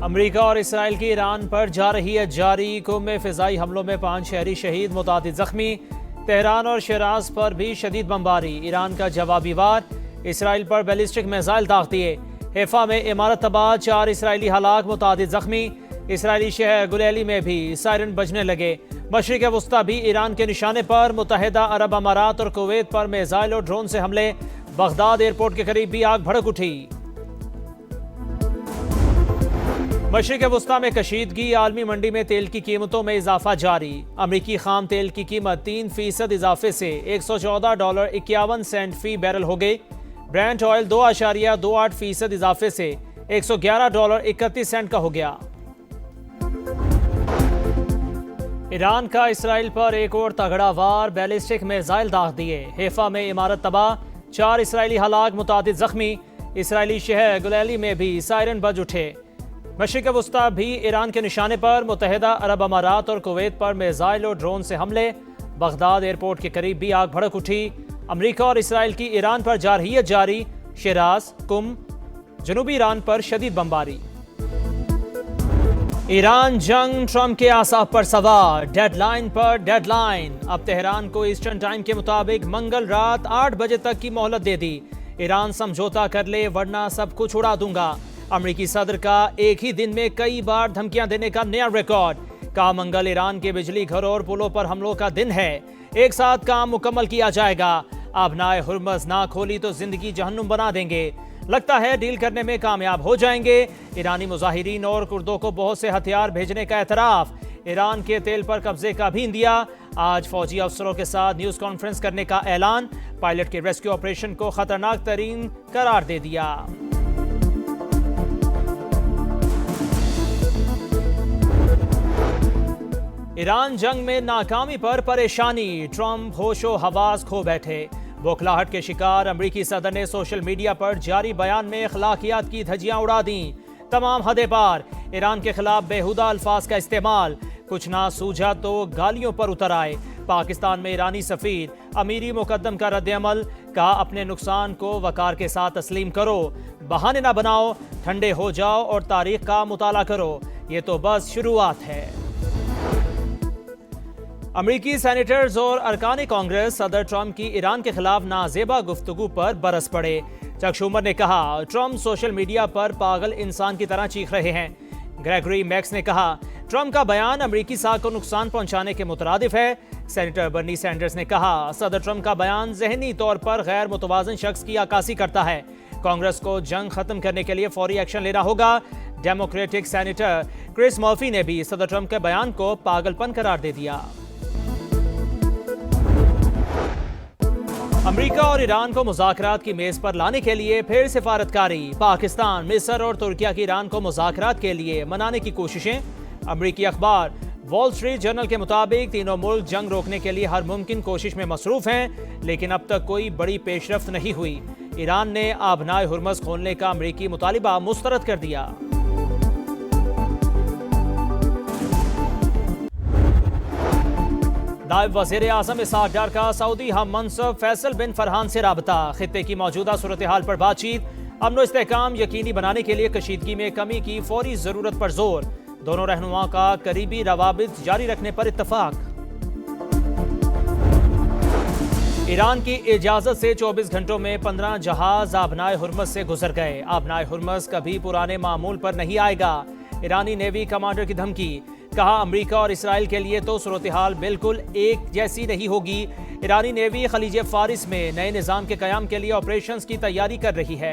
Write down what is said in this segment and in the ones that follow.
امریکہ اور اسرائیل کی ایران پر جا رہی ہے جاری قوم میں فضائی حملوں میں 5 شہری شہید، متعدد زخمی۔ تہران اور شیراز پر بھی شدید بمباری، ایران کا جوابی وار، اسرائیل پر بیلسٹک میزائل داغ دیے۔ حیفا میں عمارت تباہ، 4 اسرائیلی ہلاک، متعدد زخمی۔ اسرائیلی شہر گلیلی میں بھی سائرن بجنے لگے۔ مشرق وسطی بھی ایران کے نشانے پر، متحدہ عرب امارات اور کویت پر میزائل اور ڈرون سے حملے۔ بغداد ایئرپورٹ کے قریب بھی آگ بھڑک اٹھی۔ مشرق وسطی میں کشیدگی، عالمی منڈی میں تیل کی قیمتوں میں اضافہ جاری۔ امریکی خام تیل کی قیمت 3% اضافے سے $114.51 فی بیرل ہو گئی۔ برینٹ آئل 2.28% اضافے سے $111.31 کا ہو گیا۔ ایران کا اسرائیل پر ایک اور تگڑا وار، بیلسٹک میزائل داغ دیے۔ حیفا میں عمارت تباہ، 4 اسرائیلی ہلاک، متعدد زخمی۔ اسرائیلی شہر گلیلی میں بھی سائرن بج اٹھے۔ مشرق وسطی بھی ایران کے نشانے پر، متحدہ عرب امارات اور کویت پر میزائل اور ڈرون سے حملے۔ بغداد ایئرپورٹ کے قریب بھی آگ بھڑک اٹھی۔ امریکہ اور اسرائیل کی ایران پر جا رہی ہے جاری، شیراز، قم، جنوبی ایران پر شدید بمباری۔ ایران جنگ، ٹرمپ کے اعصاب پر سوار، ڈیڈ لائن پر ڈیڈ لائن۔ اب تہران کو ایسٹرن ٹائم کے مطابق منگل رات 8 بجے تک کی مہلت دے دی۔ ایران سمجھوتا کر لے ورنہ سب کچھ اڑا دوں گا۔ امریکی صدر کا ایک ہی دن میں کئی بار دھمکیاں دینے کا نیا ریکارڈ۔ کہا منگل ایران کے بجلی گھروں اور پلوں پر حملوں کا دن ہے، ایک ساتھ کام مکمل کیا جائے گا۔ آبنائے ہرمز نہ کھولی تو زندگی جہنم بنا دیں گے۔ لگتا ہے ڈیل کرنے میں کامیاب ہو جائیں گے۔ ایرانی مظاہرین اور کردوں کو بہت سے ہتھیار بھیجنے کا اعتراف۔ ایران کے تیل پر قبضے کا بھی اندیا۔ آج فوجی افسروں کے ساتھ نیوز کانفرنس کرنے کا اعلان۔ پائلٹ کے ریسکیو آپریشن کو خطرناک ترین قرار دے دیا۔ ایران جنگ میں ناکامی پر پریشانی، ٹرمپ ہوش و حواس کھو بیٹھے۔ بوکھلاہٹ کے شکار امریکی صدر نے سوشل میڈیا پر جاری بیان میں اخلاقیات کی دھجیاں اڑا دیں۔ تمام حدیں پار، ایران کے خلاف بیہودہ الفاظ کا استعمال، کچھ نہ سوجھا تو گالیوں پر اتر آئے۔ پاکستان میں ایرانی سفیر امیری مقدم کا رد عمل، کہا اپنے نقصان کو وقار کے ساتھ تسلیم کرو، بہانے نہ بناؤ، ٹھنڈے ہو جاؤ اور تاریخ کا مطالعہ کرو، یہ تو بس شروعات ہے۔ امریکی سینیٹرز اور ارکان کانگریس صدر ٹرمپ کی ایران کے خلاف نازیبا گفتگو پر برس پڑے۔ چک شومر نے کہا ٹرمپ سوشل میڈیا پر پاگل انسان کی طرح چیخ رہے ہیں۔ گریگری میکس نے کہا ٹرمپ کا بیان امریکی ساکھ کو نقصان پہنچانے کے مترادف ہے۔ سینیٹر برنی سینڈرز نے کہا صدر ٹرمپ کا بیان ذہنی طور پر غیر متوازن شخص کی عکاسی کرتا ہے۔ کانگریس کو جنگ ختم کرنے کے لیے فوری ایکشن لینا ہوگا۔ ڈیموکریٹک سینیٹر کرس مرفی نے بھی صدر ٹرمپ کے بیان کو پاگل پن قرار دے دیا۔ امریکہ اور ایران کو مذاکرات کی میز پر لانے کے لیے پھر سفارتکاری۔ پاکستان، مصر اور ترکیہ کی ایران کو مذاکرات کے لیے منانے کی کوششیں۔ امریکی اخبار وال اسٹریٹ جرنل کے مطابق تینوں ملک جنگ روکنے کے لیے ہر ممکن کوشش میں مصروف ہیں، لیکن اب تک کوئی بڑی پیش رفت نہیں ہوئی۔ ایران نے آبنائے ہرمز کھولنے کا امریکی مطالبہ مسترد کر دیا۔ نائب وزیر اعظم اسحاق ڈار کا سعودی ہم منصب فیصل بن فرحان سے رابطہ۔ خطے کی موجودہ صورتحال پر بات چیت، امن و استحکام یقینی بنانے کے لیے کشیدگی میں کمی کی فوری ضرورت پر زور۔ دونوں رہنماؤں کا قریبی روابط جاری رکھنے پر اتفاق۔ ایران کی اجازت سے 24 گھنٹوں میں 15 جہاز آبنائے ہرمز سے گزر گئے۔ آبنائے ہرمز کبھی پرانے معمول پر نہیں آئے گا، ایرانی نیوی کمانڈر کی دھمکی۔ کہا امریکہ اور اسرائیل کے لیے تو صورتحال بالکل ایک جیسی نہیں ہوگی۔ ایرانی نیوی خلیج فارس میں نئے نظام کے قیام کے لیے آپریشنز کی تیاری کر رہی ہے۔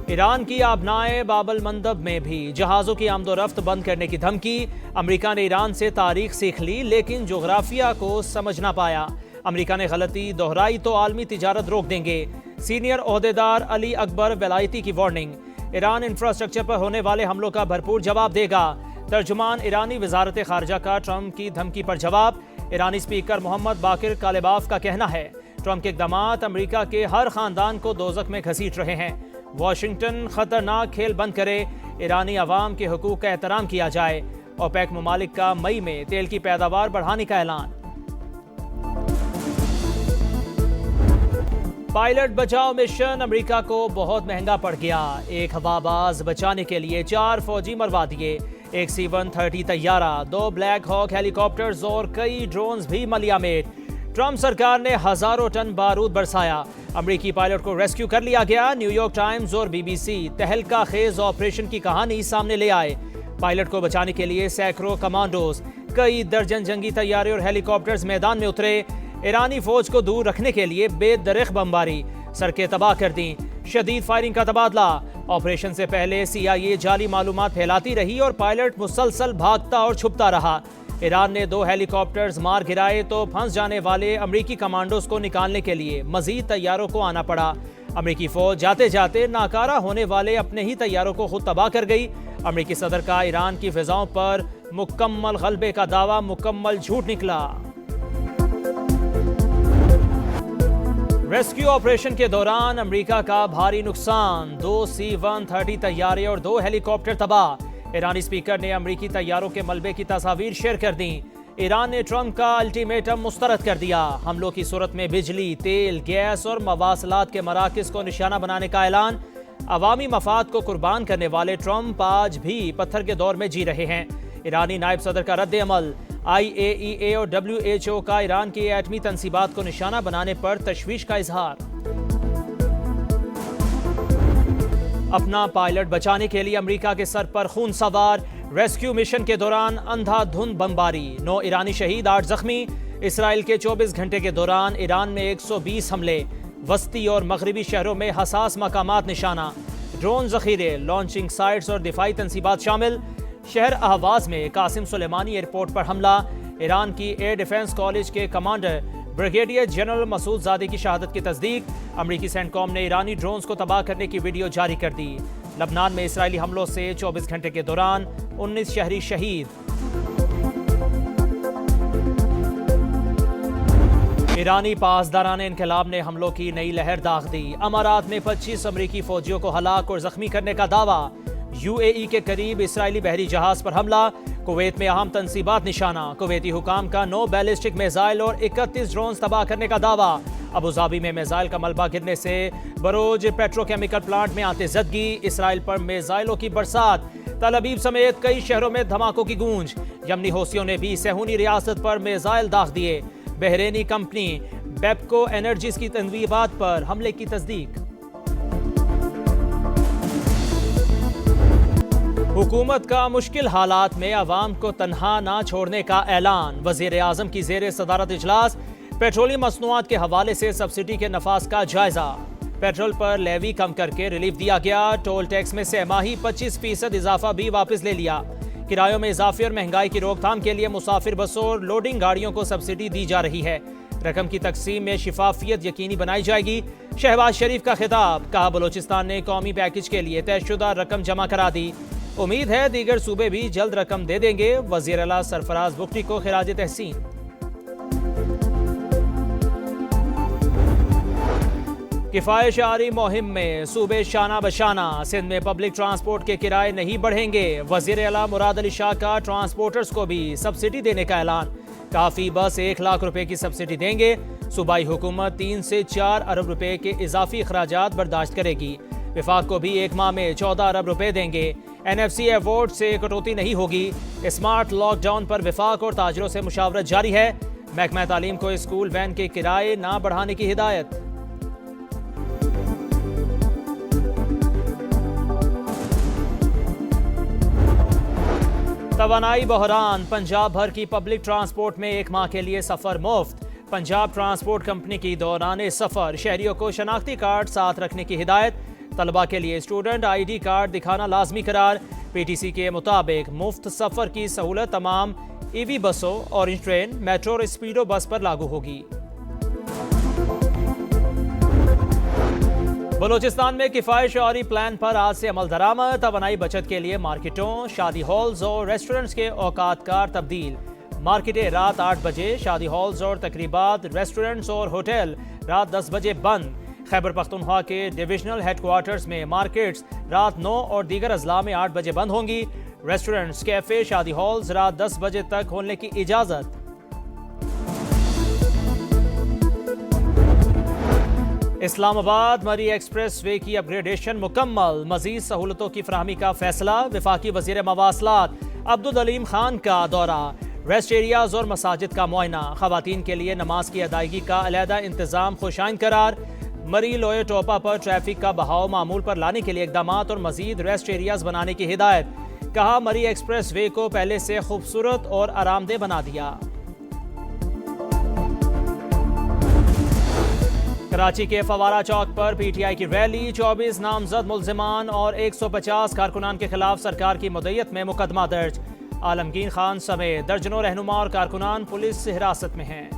ایران کی آبنائے باب المندب میں بھی جہازوں کی آمد و رفت بند کرنے کی دھمکی۔ امریکہ نے ایران سے تاریخ سیکھ لی لیکن جغرافیہ کو سمجھ نہ پایا۔ امریکہ نے غلطی دہرائی تو عالمی تجارت روک دیں گے۔ سینئر عہدیدار علی اکبر ولایتی کی وارننگ۔ ایران انفراسٹرکچر پر ہونے والے حملوں کا بھرپور جواب دے گا۔ ترجمان ایرانی وزارت خارجہ کا ٹرمپ کی دھمکی پر جواب۔ ایرانی اسپیکر محمد باقر کالباف کا کہنا ہے ٹرمپ کے اقدامات امریکہ کے ہر خاندان کو دوزخ میں گھسیٹ رہے ہیں۔ واشنگٹن خطرناک کھیل بند کرے، ایرانی عوام کے حقوق کا احترام کیا جائے۔ اوپیک ممالک کا مئی میں تیل کی پیداوار بڑھانے کا اعلان۔ پائلٹ بچاؤ مشن امریکہ کو بہت مہنگا پڑ گیا. ایک ہواباز بچانے کے لیے 4 فوجی مروا دیے. ایک C-130 طیارہ، 2 بلیک ہاک ہیلی کاپٹرز اور کئی ڈرونز بھی ملیامیٹ. ٹرمپ سرکار نے ہزاروں ٹن بارود برسایا. امریکی پائلٹ کو ریسکیو کر لیا گیا. نیو یارک ٹائمز اور BBC تہلکہ خیز آپریشن کی کہانی سامنے لے آئے. پائلٹ کو بچانے کے لیے سینکڑوں کمانڈوز، کئی درجن جنگی طیارے اور ہیلی کاپٹرز میدان میں اترے. ایرانی فوج کو دور رکھنے کے لیے بے درخت بمباری، سڑکیں تباہ کر دیں. شدید فائرنگ کا تبادلہ. آپریشن سے پہلے CIA جعلی معلومات پھیلاتی رہی اور پائلٹ مسلسل بھاگتا اور چھپتا رہا. ایران نے 2 ہیلی کاپٹرز مار گرائے تو پھنس جانے والے امریکی کمانڈوز کو نکالنے کے لیے مزید طیاروں کو آنا پڑا. امریکی فوج جاتے جاتے ناکارہ ہونے والے اپنے ہی طیاروں کو خود تباہ کر گئی. امریکی صدر کا ایران کی فضاؤں پر مکمل غلبے کا دعویٰ مکمل جھوٹ نکلا. ریسکیو آپریشن کے دوران امریکہ کا بھاری نقصان، 2 C-130 طیارے اور 2 ہیلی کاپٹر تباہ. ایرانی اسپیکر نے امریکی طیاروں کے ملبے کی تصاویر شیئر کر دیں. ایران نے ٹرمپ کا الٹیمیٹم مسترد کر دیا. حملوں کی صورت میں بجلی، تیل، گیس اور مواصلات کے مراکز کو نشانہ بنانے کا اعلان. عوامی مفاد کو قربان کرنے والے ٹرمپ آج بھی پتھر کے دور میں جی رہے ہیں. ایرانی نائب صدر کا رد عمل. IAEA اور WHO کا ایران کی ایٹمی تنصیبات کو نشانہ بنانے پر تشویش کا اظہار. اپنا پائلٹ بچانے کے لیے امریکہ کے سر پر خون سوار. ریسکیو مشن کے دوران اندھا دھند بمباری، 9 ایرانی شہید، 8 زخمی. اسرائیل کے 24 گھنٹے کے دوران ایران میں 120 حملے. وسطی اور مغربی شہروں میں حساس مقامات نشانہ. ڈرون ذخیرے، لانچنگ سائٹس اور دفاعی تنصیبات شامل. شہر اہواز میں قاسم سلیمانی ایئرپورٹ پر حملہ. ایران کی ایئر ڈیفنس کالج کے کمانڈر بریگیڈیئر جنرل مسعود زادی کی شہادت کی تصدیق. امریکی سینٹکام نے ایرانی ڈرونز کو تباہ کرنے کی ویڈیو جاری کر دی. لبنان میں اسرائیلی حملوں سے 24 گھنٹے کے دوران 19 شہری شہید. ایرانی پاسداران انقلاب نے حملوں کی نئی لہر داغ دی. امارات میں 25 امریکی فوجیوں کو ہلاک اور زخمی کرنے کا دعویٰ. UAE کے قریب اسرائیلی بحری جہاز پر حملہ. کویت میں اہم تنصیبات نشانہ. کویتی حکام کا 9 بیلسٹک میزائل اور 31 ڈرونز تباہ کرنے کا دعویٰ. ابوظہبی میں میزائل کا ملبہ گرنے سے بروج پیٹروکیمیکل پلانٹ میں آتش زدگی. اسرائیل پر میزائلوں کی برسات. تل ابیب سمیت کئی شہروں میں دھماکوں کی گونج. یمنی حوثیوں نے بھی صہیونی ریاست پر میزائل داغ دیے. بحرینی کمپنی بیپکو انرجیز کی تنصیبات پر حملے کی تصدیق. حکومت کا مشکل حالات میں عوام کو تنہا نہ چھوڑنے کا اعلان. وزیر اعظم کی زیر صدارت اجلاس. پیٹرولیم مصنوعات کے حوالے سے سبسڈی کے نفاذ کا جائزہ. پیٹرول پر لیوی کم کر کے ریلیف دیا گیا. ٹول ٹیکس میں سہ ماہی 25% اضافہ بھی واپس لے لیا. کرایوں میں اضافے اور مہنگائی کی روک تھام کے لیے مسافر بسوں اور لوڈنگ گاڑیوں کو سبسڈی دی جا رہی ہے. رقم کی تقسیم میں شفافیت یقینی بنائی جائے گی. شہباز شریف کا خطاب. کہا بلوچستان نے قومی پیکج کے لیے طے شدہ رقم جمع کرا دی. امید ہے دیگر صوبے بھی جلد رقم دے دیں گے. وزیر اعلیٰ سرفراز بگٹی کو خراج تحسین. کفایت شعاری مہم میں صوبے شانہ بشانہ. سندھ میں پبلک ٹرانسپورٹ کے کرائے نہیں بڑھیں گے. وزیر اعلیٰ مراد علی شاہ کا ٹرانسپورٹرز کو بھی سبسڈی دینے کا اعلان. کافی بس 1 لاکھ روپے کی سبسڈی دیں گے. صوبائی حکومت 3 سے 4 ارب روپے کے اضافی اخراجات برداشت کرے گی. وفاق کو بھی 1 ماہ میں 14 ارب روپے دیں گے. NFC ایوارڈ سے کٹوتی نہیں ہوگی. اسمارٹ لاک ڈاؤن پر وفاق اور تاجروں سے مشاورت جاری ہے. محکمہ تعلیم کو اسکول وین کے کرائے نہ بڑھانے کی ہدایت. توانائی بحران. پنجاب بھر کی پبلک ٹرانسپورٹ میں 1 ماہ کے لیے سفر مفت. پنجاب ٹرانسپورٹ کمپنی کی دوران سفر شہریوں کو شناختی کارڈ ساتھ رکھنے کی ہدایت. طلبہ کے لیے اسٹوڈنٹ ID کارڈ دکھانا لازمی قرار. PTC کے مطابق مفت سفر کی سہولت تمام EV بسوں، اورنج ٹرین، میٹرو اور اسپیڈو بس پر لاگو ہوگی. بلوچستان میں کفایت شعاری پلان پر آج سے عمل درآمد. توانائی بچت کے لیے مارکیٹوں، شادی ہالز اور ریسٹورنٹس کے اوقات کار تبدیل. مارکیٹیں رات 8 بجے، شادی ہالز اور تقریبات، ریسٹورنٹس اور ہوٹل رات 10 بجے بند. خیبر پختونخوا کے ڈویژنل ہیڈ کوارٹرز میں مارکیٹس رات 9 اور دیگر اضلاع میں 8 بجے بند ہوں گی. ریسٹورنٹس، کیفے، شادی ہالز رات 10 بجے تک کھولنے کی اجازت. اسلام آباد مری ایکسپریس وے کی اپ گریڈیشن مکمل، مزید سہولتوں کی فراہمی کا فیصلہ۔ وفاقی وزیر مواصلات عبدالعلیم خان کا دورہ، ریسٹ ایریاز اور مساجد کا معائنہ، خواتین کے لیے نماز کی ادائیگی کا علیحدہ انتظام خوشائن قرار۔ مری لوئے ٹوپا پر ٹریفک کا بہاؤ معمول پر لانے کے لیے اقدامات اور مزید ریسٹ ایریاز بنانے کی ہدایت، کہا مری ایکسپریس وے کو پہلے سے خوبصورت اور آرام دہ بنا دیا۔ کراچی کے فوارہ چوک پر پی ٹی آئی کی ریلی، 24 نامزد ملزمان اور 150 کارکنان کے خلاف سرکار کی مدعیت میں مقدمہ درج۔ عالمگیر خان سمیت درجنوں رہنما اور کارکنان پولیس حراست میں ہیں۔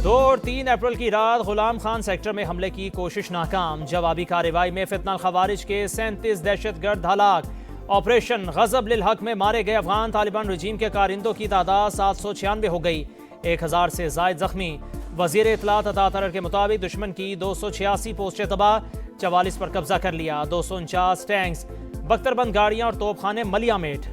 2 اور 3 اپریل کی رات غلام خان سیکٹر میں حملے کی کوشش ناکام، جوابی کارروائی میں فتنہ الخوارج کے 37 دہشت گرد ہلاک۔ آپریشن غضب للحق میں مارے گئے افغان طالبان رجیم کے کارندوں کی تعداد 796 ہو گئی، 1000 سے زائد زخمی۔ وزیر اطلاعات عطا ترر کے مطابق دشمن کی 286 پوسٹیں تباہ، 44 پر قبضہ کر لیا، 249 ٹینکس، بختر بند گاڑیاں اور توپ خانے ملیا میٹ۔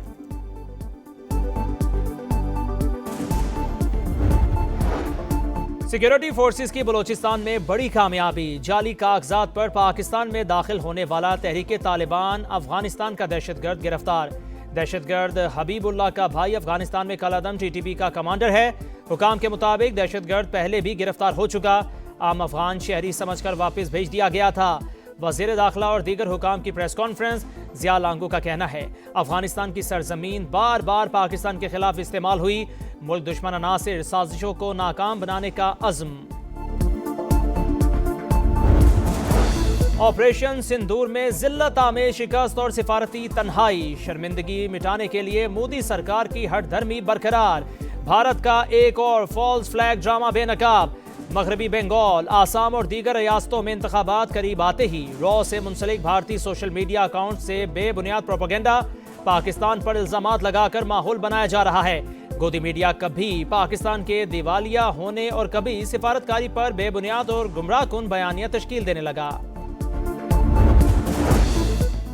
سیکیورٹی فورسز کی بلوچستان میں بڑی کامیابی، جعلی کاغذات پر پاکستان میں داخل ہونے والا تحریک طالبان افغانستان کا دہشت گرد گرفتار۔ دہشت گرد حبیب اللہ کا بھائی افغانستان میں کالعدم ٹی ٹی پی کا کمانڈر ہے۔ حکام کے مطابق دہشت گرد پہلے بھی گرفتار ہو چکا، عام افغان شہری سمجھ کر واپس بھیج دیا گیا تھا۔ وزیر داخلہ اور دیگر حکام کی پریس کانفرنس، ضیاء لانگو کا کہنا ہے افغانستان کی سرزمین بار بار پاکستان کے خلاف استعمال ہوئی، ملک دشمن عناصر سازشوں کو ناکام بنانے کا عزم۔ آپریشن سندور میں ذلت آمیز شکست اور سفارتی تنہائی، شرمندگی مٹانے کے لیے مودی سرکار کی ہٹ دھرمی برقرار۔ بھارت کا ایک اور فالس فلیگ ڈرامہ بے نقاب، مغربی بنگال، آسام اور دیگر ریاستوں میں انتخابات قریب آتے ہی را سے منسلک بھارتی سوشل میڈیا اکاؤنٹ سے بے بنیاد پروپیگنڈا، پاکستان پر الزامات لگا کر ماحول بنایا جا رہا ہے۔ گودی میڈیا کبھی پاکستان کے دیوالیہ ہونے اور کبھی سفارتکاری پر بے بنیاد اور گمراہ کن بیانیہ تشکیل دینے لگا۔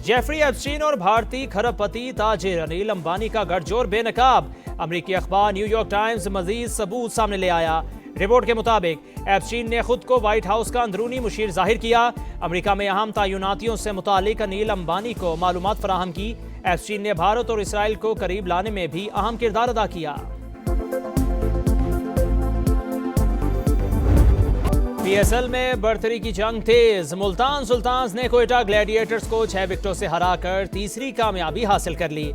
جیفری ایپسٹین اور بھارتی کھرب پتی تاجر انیل امبانی کا گٹھ جوڑ بے نقاب، امریکی اخبار نیو یارک ٹائمز مزید ثبوت سامنے لے آیا۔ رپورٹ کے مطابق ایپسٹین نے خود کو وائٹ ہاؤس کا اندرونی مشیر ظاہر کیا، امریکہ میں اہم تعیناتیوں سے متعلق انیل امبانی کو معلومات فراہم کی۔ ایپسٹین نے بھارت اور اسرائیل کو قریب لانے میں بھی اہم کردار ادا کیا۔ پی ایس ایل میں برتری کی جنگ تیز، ملتان سلطانز نے کوئٹہ گلیڈیٹرز کو 6 وکٹوں سے ہرا کر تیسری کامیابی حاصل کر لی۔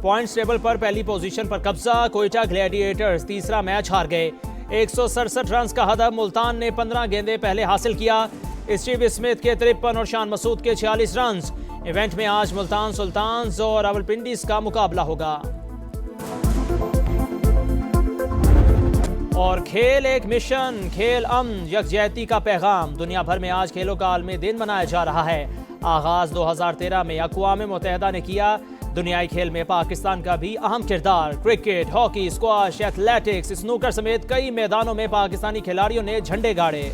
پوائنٹس ٹیبل پر پہلی پوزیشن پر قبضہ، کوئٹہ گلیڈیٹرز تیسرا میچ ہار گئے۔ 167 رنز کا ہدف ملتان نے 15 گیندیں پہلے حاصل کیا، اسٹیو اسمتھ کے 53 اور شان مسعود کے 46 رنز۔ ایونٹ میں آج ملتان سلطانز اور راولپنڈی کا مقابلہ ہوگا۔ اور کھیل ایک مشن، کھیل امن یکجہتی کا پیغام، دنیا بھر میں آج کھیلوں کا عالمی دن منایا جا رہا ہے۔ آغاز 2013 میں اقوام متحدہ نے کیا، دنیائی کھیل میں پاکستان کا بھی اہم کردار، cricket, hockey, squash, athletics, snooker سمیت کئی میدانوں میں پاکستانی کھلاڑیوں نے جھنڈے گاڑے۔